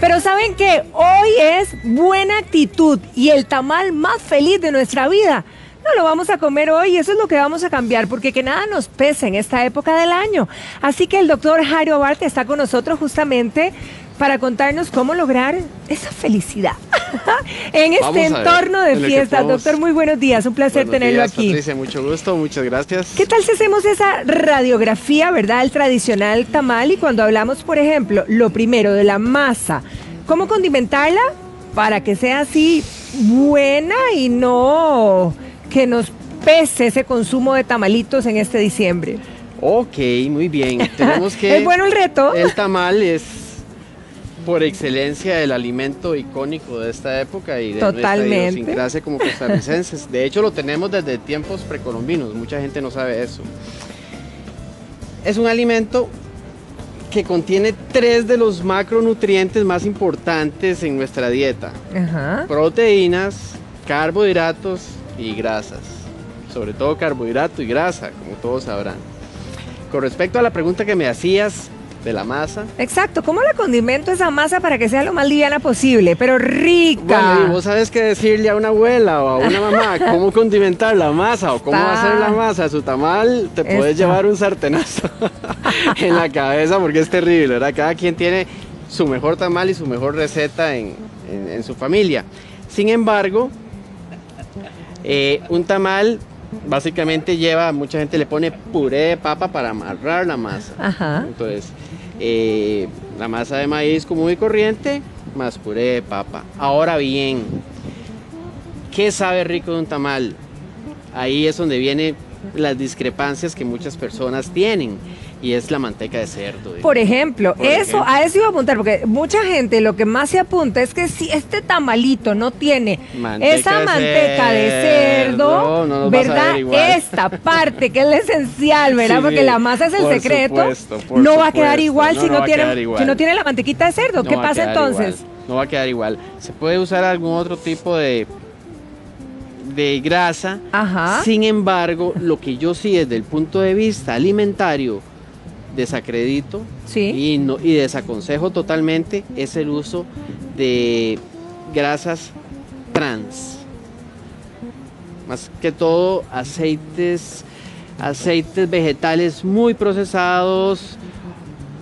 Pero ¿saben qué? Hoy es buena actitud y el tamal más feliz de nuestra vida. No lo vamos a comer hoy y eso es lo que vamos a cambiar, porque que nada nos pese en esta época del año. Así que el doctor Jairo Barte está con nosotros justamente para contarnos cómo lograr esa felicidad en este entorno de fiesta. Doctor, muy buenos días, un placer tenerlo aquí. Patricia, mucho gusto, muchas gracias. ¿Qué tal si hacemos esa radiografía, verdad, el tradicional tamal? Y cuando hablamos, por ejemplo, lo primero de la masa, ¿cómo condimentarla para que sea así buena y no que nos pese ese consumo de tamalitos en este diciembre? Ok, muy bien. Tenemos que... ¿Es bueno el reto? El tamal es por excelencia el alimento icónico de esta época y de nuestra idiosincrasia como costarricenses. De hecho, lo tenemos desde tiempos precolombinos, mucha gente no sabe eso. Es un alimento que contiene 3 de los macronutrientes más importantes en nuestra dieta. Proteínas, carbohidratos y grasas. Sobre todo carbohidrato y grasa, como todos sabrán. Con respecto a la pregunta que me hacías de la masa. Exacto, ¿cómo la condimento esa masa para que sea lo más liviana posible, pero rica? Bueno, y vos sabes qué decirle a una abuela o a una mamá cómo condimentar la masa o cómo hacer la masa, su tamal, te puedes llevar un sartenazo en la cabeza porque es terrible, ¿verdad? Cada quien tiene su mejor tamal y su mejor receta en su familia. Sin embargo, un tamal básicamente lleva, mucha gente le pone puré de papa para amarrar la masa. Entonces, la masa de maíz común y corriente más puré de papa. Ahora bien, ¿qué sabe rico de un tamal? Ahí es donde vienen las discrepancias que muchas personas tienen. Y es la manteca de cerdo. Por ejemplo, a eso iba a apuntar, porque mucha gente lo que más se apunta es que si este tamalito no tiene esa manteca de cerdo, no ¿verdad? Esta parte que es la esencial, ¿verdad? Sí, porque la masa es el secreto, no va a quedar igual si no tiene la mantequita de cerdo. ¿Qué pasa entonces? No va a quedar igual. Se puede usar algún otro tipo de grasa. Sin embargo, lo que yo sí desde el punto de vista alimentario desacredito y desaconsejo totalmente es el uso de grasas trans, más que todo aceites vegetales muy procesados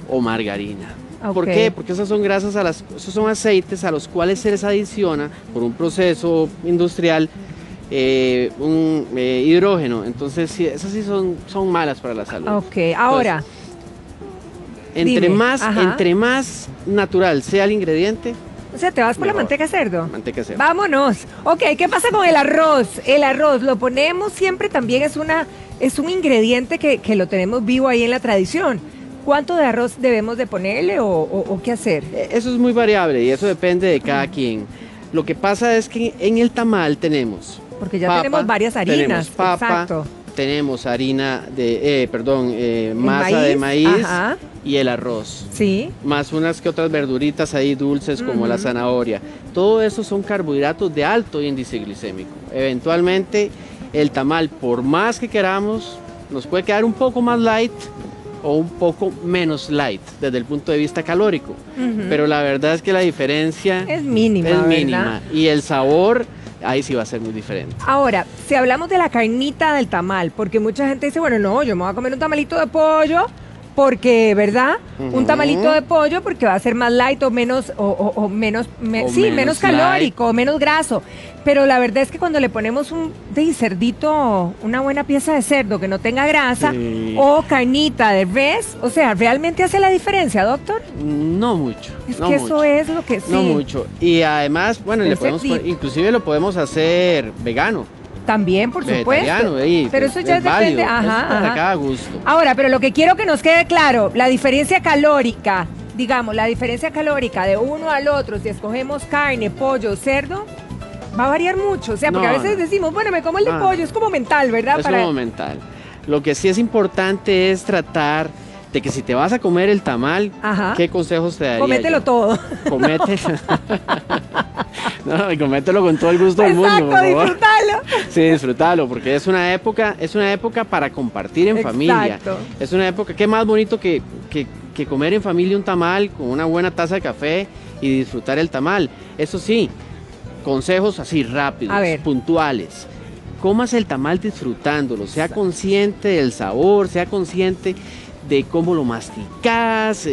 o margarina. ¿Por qué? Porque esas son grasas esos son aceites a los cuales se les adiciona por un proceso industrial un hidrógeno. Entonces sí, esas sí son malas para la salud. Ahora entre más natural sea el ingrediente. O sea, te vas por la manteca de cerdo. Manteca de cerdo. Vámonos. Ok, ¿qué pasa con el arroz? El arroz lo ponemos siempre, también es un ingrediente que lo tenemos vivo ahí en la tradición. ¿Cuánto de arroz debemos de ponerle o qué hacer? Eso es muy variable y eso depende de cada quien. Lo que pasa es que en el tamal tenemos porque ya tenemos varias harinas. Tenemos papa, tenemos harina masa de maíz y el arroz. Más unas que otras verduritas ahí dulces como la zanahoria. Todo eso son carbohidratos de alto índice glicémico. Eventualmente el tamal, por más que queramos, nos puede quedar un poco más light o un poco menos light desde el punto de vista calórico. Pero la verdad es que la diferencia es mínima. Y el sabor ahí sí va a ser muy diferente. Ahora, si hablamos de la carnita del tamal, porque mucha gente dice, bueno, no, yo me voy a comer un tamalito de pollo, porque, ¿verdad? Un tamalito de pollo porque va a ser más light o menos menos calórico, o menos graso. Pero la verdad es que cuando le ponemos un cerdito, una buena pieza de cerdo que no tenga grasa, o carnita de res, o sea, ¿realmente hace la diferencia, doctor? No mucho. Eso es lo que sí. No mucho. Y además, bueno, inclusive lo podemos hacer vegano. También, por supuesto. Pero eso ya depende. Para cada gusto. Ahora, pero lo que quiero que nos quede claro, la diferencia calórica, digamos, la diferencia calórica de uno al otro, si escogemos carne, pollo, cerdo, va a variar mucho. O sea, porque a veces decimos, bueno, me como el de pollo, es como mental, ¿verdad? Es como mental. Lo que sí es importante es tratar de que si te vas a comer el tamal, ¿qué consejos te daría? Comételo todo. No, y comételo con todo el gusto del mundo. Exacto, disfrútalo. Sí, disfrútalo, porque es una época para compartir en familia. Es una época, qué más bonito que comer en familia un tamal con una buena taza de café y disfrutar el tamal. Eso sí, consejos así rápidos, puntuales. Comas el tamal disfrutándolo, sea consciente del sabor, sea consciente de cómo lo masticas,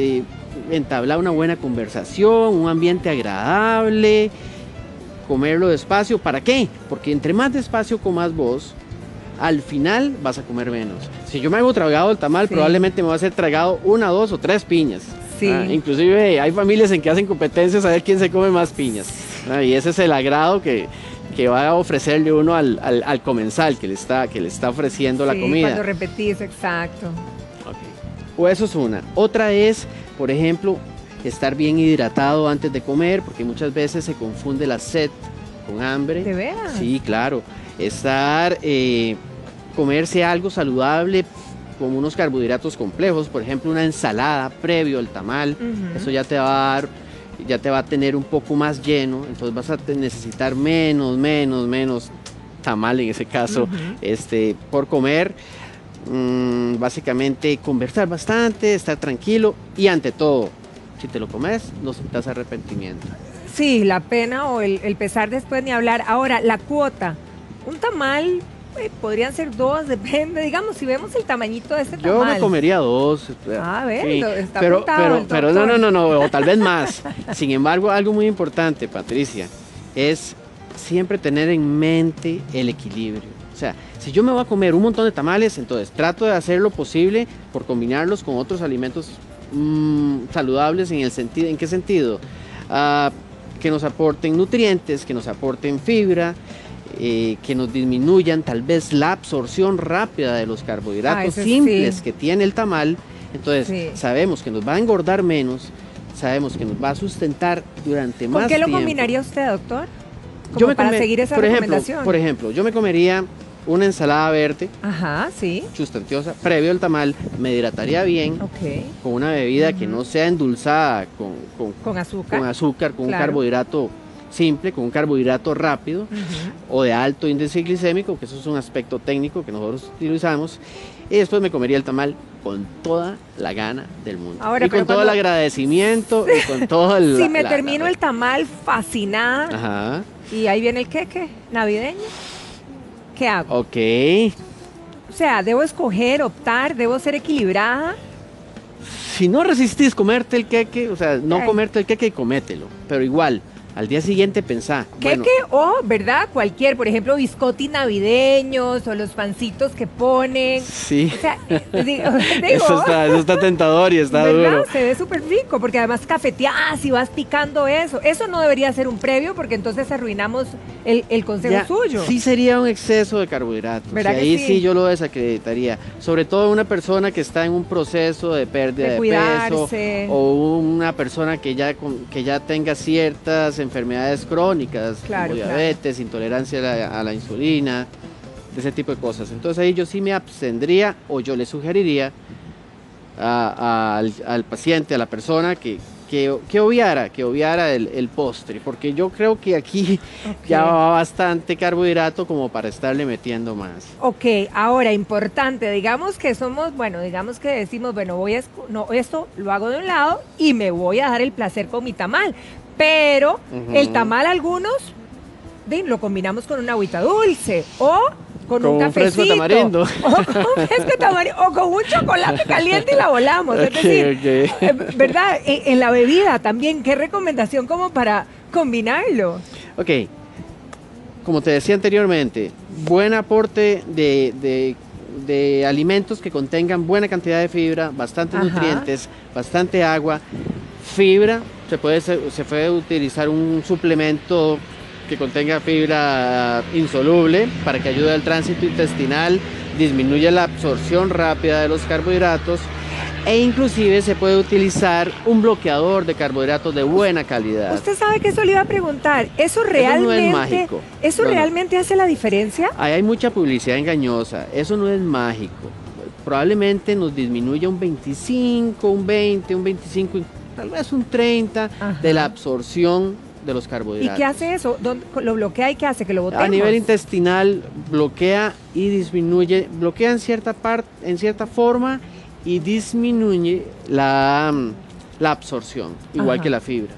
entablar una buena conversación, un ambiente agradable, comerlo despacio. ¿Para qué? Porque entre más despacio comas vos, al final vas a comer menos. Si yo me hago tragado el tamal, probablemente me va a hacer tragado 1, 2 o 3 piñas. Sí. Inclusive hay familias en que hacen competencias a ver quién se come más piñas. Y ese es el agrado que va a ofrecerle uno al comensal que le está ofreciendo la comida. Cuando repetís, exacto. Okay. O eso es una. Otra es, por ejemplo, estar bien hidratado antes de comer, porque muchas veces se confunde la sed con hambre. ¿De veras? Sí, claro. Comerse algo saludable, como unos carbohidratos complejos, por ejemplo, una ensalada previo al tamal, eso ya te va a tener un poco más lleno, entonces vas a necesitar menos tamal en ese caso, por comer. Básicamente conversar bastante, estar tranquilo y ante todo, si te lo comes, no sientas arrepentimiento. Sí, la pena o el pesar después ni hablar. Ahora, la cuota, un tamal... podrían ser 2, depende, digamos, si vemos el tamañito de este tamal. Yo me comería 2. A ver, sí, está pero no, o tal vez más. Sin embargo, algo muy importante, Patricia, es siempre tener en mente el equilibrio. O sea, si yo me voy a comer un montón de tamales, entonces trato de hacer lo posible por combinarlos con otros alimentos saludables. ¿En qué sentido? Que nos aporten nutrientes, que nos aporten fibra, que nos disminuyan tal vez la absorción rápida de los carbohidratos simples que tiene el tamal. Entonces sabemos que nos va a engordar menos, sabemos que nos va a sustentar durante más tiempo. ¿Con qué lo combinaría usted, doctor? Para seguir esa recomendación. Por ejemplo, yo me comería una ensalada verde, sustanciosa, previo al tamal, me hidrataría bien, con una bebida que no sea endulzada con azúcar, con un carbohidrato simple, con un carbohidrato rápido o de alto índice glicémico, que eso es un aspecto técnico que nosotros utilizamos, y después me comería el tamal con toda la gana del mundo. Ahora, y con todo el agradecimiento y con todo el... Si me termino el tamal fascinada y ahí viene el queque navideño, ¿qué hago? Ok. O sea, ¿debo escoger, optar, debo ser equilibrada? Si no resistís comerte el queque, o sea, no comerte el queque y comételo, pero igual, al día siguiente pensá. Queque ¿verdad? Cualquier, por ejemplo, biscotti navideños o los pancitos que ponen. Sí. O sea, eso está tentador y está duro. Se ve súper rico, porque además cafeteás y vas picando eso. Eso no debería ser un previo, porque entonces arruinamos el consejo suyo. Sí sería un exceso de carbohidratos. ¿Verdad que ahí sí yo lo desacreditaría. Sobre todo una persona que está en un proceso de pérdida de peso, o una persona que ya tenga ciertas enfermedades crónicas, como diabetes, intolerancia a la insulina, de ese tipo de cosas. Entonces ahí yo sí me abstendría, o yo le sugeriría al paciente, a la persona que obviara el postre, porque yo creo que aquí ya va bastante carbohidrato como para estarle metiendo más. Ok, ahora importante, digamos que decimos, esto lo hago de un lado y me voy a dar el placer con mi tamal. Pero el tamal algunos lo combinamos con una agüita dulce o con un cafecito. Fresco tamarindo. O con un fresco tamarindo o con un chocolate caliente y la volamos. Es decir, ¿verdad? En la bebida también, ¿qué recomendación como para combinarlo? Ok, como te decía anteriormente, buen aporte de alimentos que contengan buena cantidad de fibra, bastantes nutrientes, bastante agua, fibra. Se puede utilizar un suplemento que contenga fibra insoluble para que ayude al tránsito intestinal, disminuya la absorción rápida de los carbohidratos, e inclusive se puede utilizar un bloqueador de carbohidratos de buena calidad. Usted sabe que eso le iba a preguntar, ¿eso realmente, no es mágico? ¿Eso realmente hace la diferencia? Ahí hay mucha publicidad engañosa, eso no es mágico. Probablemente nos disminuya un 25, un 20, un 25, tal vez un 30 de la absorción de los carbohidratos. ¿Y qué hace eso? ¿Lo bloquea y qué hace? ¿Que lo botemos? A nivel intestinal bloquea y disminuye, bloquea en cierta forma y disminuye la absorción, igual que la fibra.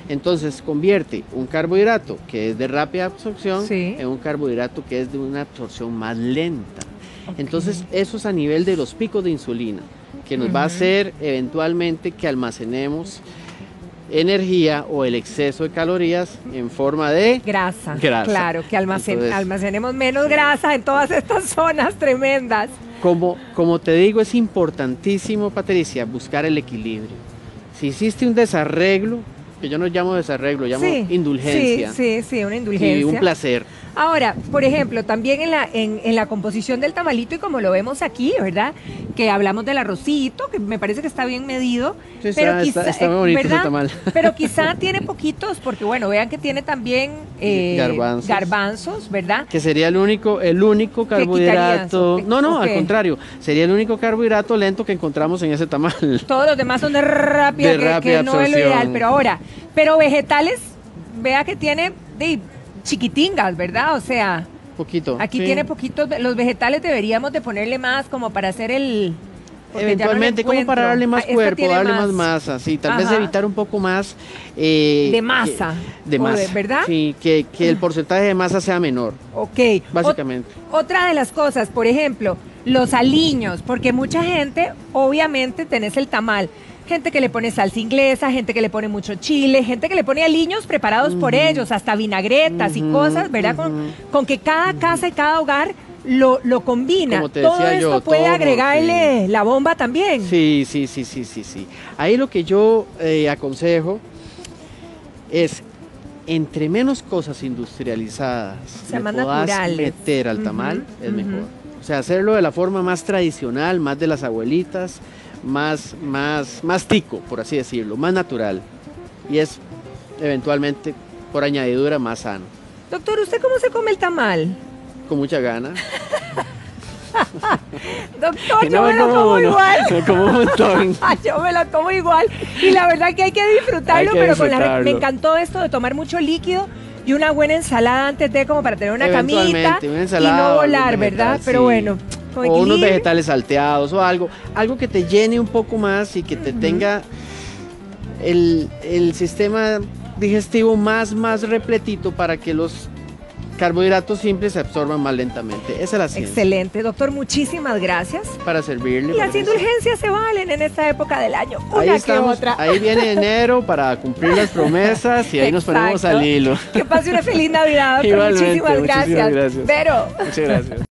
Entonces convierte un carbohidrato que es de rápida absorción sí, en un carbohidrato que es de una absorción más lenta. okay. Entonces eso es a nivel de los picos de insulina, que nos va a hacer eventualmente que almacenemos energía o el exceso de calorías en forma de grasa. Claro, que almacenemos menos grasa en todas estas zonas tremendas. Como te digo, es importantísimo, Patricia, buscar el equilibrio. Si hiciste un desarreglo, que yo no llamo desarreglo, llamo indulgencia. Sí, una indulgencia. Y un placer. Ahora, por ejemplo, también en la composición del tamalito, y como lo vemos aquí, ¿verdad? Que hablamos del arrocito, que me parece que está bien medido. Sí, pero está muy bonito ese tamal. Pero quizá tiene poquitos, porque bueno, vean que tiene también garbanzos, ¿verdad? Que sería el único carbohidrato. No, al contrario, sería el único carbohidrato lento que encontramos en ese tamal. Todos los demás son de rápida, que no es lo ideal. Pero vegetales, vea que tiene chiquitingas, ¿verdad? O sea, poquito. Aquí tiene poquitos, los vegetales deberíamos de ponerle más como para hacer el... Eventualmente, como para darle más cuerpo, darle más masa, sí, tal vez evitar un poco más... de masa. ¿Verdad? Sí, que el porcentaje de masa sea menor. Ok. Básicamente. Otra de las cosas, por ejemplo, los aliños, porque mucha gente, obviamente, tenés el tamal. Gente que le pone salsa inglesa, gente que le pone mucho chile, gente que le pone aliños preparados por ellos, hasta vinagretas y cosas, ¿verdad? Con que cada casa y cada hogar lo combina. Como te todo decía esto yo, puede agregarle la bomba también. Sí. Ahí lo que yo aconsejo es, entre menos cosas industrializadas le puedas meter al tamal, es mejor. O sea, hacerlo de la forma más tradicional, más de las abuelitas, más tico, por así decirlo, más natural, y es eventualmente por añadidura más sano. Doctor, ¿usted cómo se come el tamal? Con mucha gana. Doctor, yo me lo como igual. Me como un montón. Yo me lo como igual, y la verdad que hay que disfrutarlo, me encantó esto de tomar mucho líquido y una buena ensalada antes de, como para tener una camita y no volar, ¿verdad? Pero bueno, o unos vegetales salteados o algo que te llene un poco más y que te tenga el sistema digestivo más repletito para que los carbohidratos simples se absorban más lentamente. Esa es la ciencia. Excelente, doctor, muchísimas gracias. Para servirle. Y las indulgencias se valen en esta época del año, una que otra. Ahí viene enero para cumplir las promesas y ahí nos ponemos al hilo. Que pase una feliz Navidad, doctor. Muchísimas gracias. Vero. Muchas gracias.